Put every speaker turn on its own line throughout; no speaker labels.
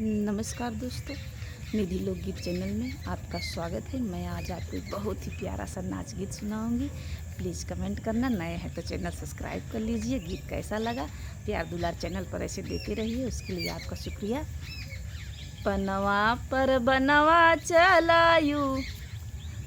नमस्कार दोस्तों, निधि लोकगीत चैनल में आपका स्वागत है। मैं आज आपको एक बहुत ही प्यारा सा नाच गीत सुनाऊंगी। प्लीज़ कमेंट करना, नए हैं तो चैनल सब्सक्राइब कर लीजिए। गीत कैसा लगा प्यार दुलार चैनल पर ऐसे देते रहिए, उसके लिए आपका शुक्रिया। पनवा पर बनवा चलायू,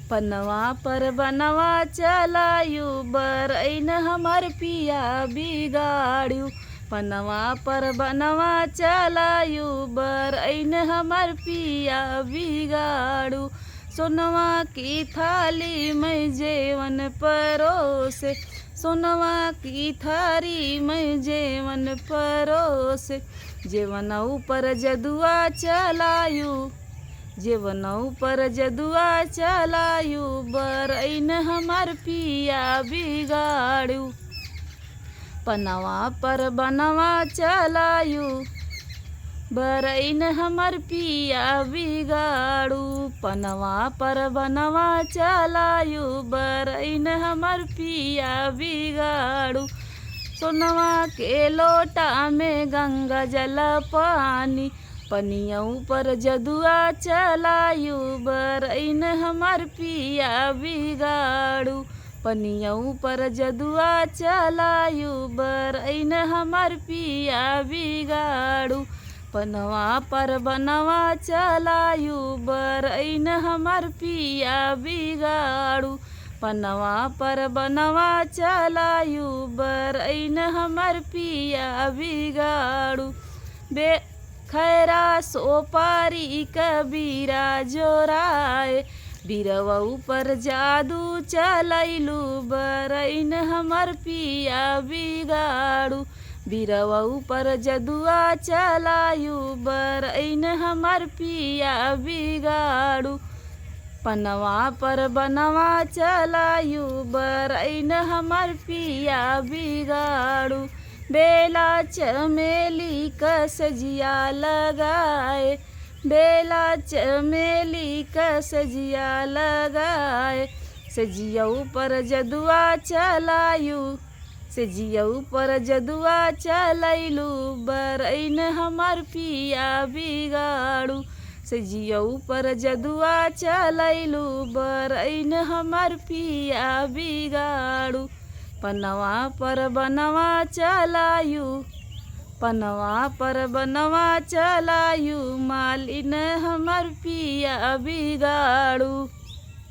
पनवा पर बनवा चलायू, बरईन हमर पिया बिगाड़ू। पनवा पर बनवा चलायू, बरईन हमर पिया बिगाड़ू। सोनवा की थाली में जेवन परोसे, सोनवा की थाली में जेवन परोसे। जेवन ऊपर जदुआ चलायू, जेवन ऊपर जदुआ चलायू, बरईन हमर पिया बिगाड़ू। पनवा पर बनवा चलायू, बरईन हमर पिया बिगाड़ू। पनवा पर बनवा चलायू, बरईन हमर पिया बिगाड़ू। सोनवा के लोटा में गंगा जल पानी, पनिया ऊपर जदुआ चलायू, बरईन हमर पिया बिगाड़ू। पनिया ऊपर जदुआ चलायू, बरईन हमर पिया बिगाड़ू। पनवा पर बनवा चलायू, बरईन हमर पिया बिगाड़ू। पनवा पर बनवा चलायू, बरईन हमर पिया बिगाड़ू। बे खैरा सोपारी कबीरा जोराए, बीरवा ऊपर जादू चलैलू, बरईन हमर पिया बिगाड़ू। बीरवा ऊपर जदुआ चलायू, बरईन हमर पिया बिगाड़ू। पनवा पर बनवा चलायू, बरईन हमर पिया बिगाड़ू। बेला चमेली का सजिया लगाए, बेला चमेली का सजिया लगाए। सजिया ऊपर जदुआ चलायू, सजिया ऊपर जदुआ चलैलू, बरईन हमर पिया बिगाड़ू। सजिया ऊपर जदुआ चलैलू, बरईन हमर पिया बिगाड़ू। पनवा पर बनवा चलायू, पनवा पर बनवा चलायू, मालिन हमर पिया बिगाड़ू।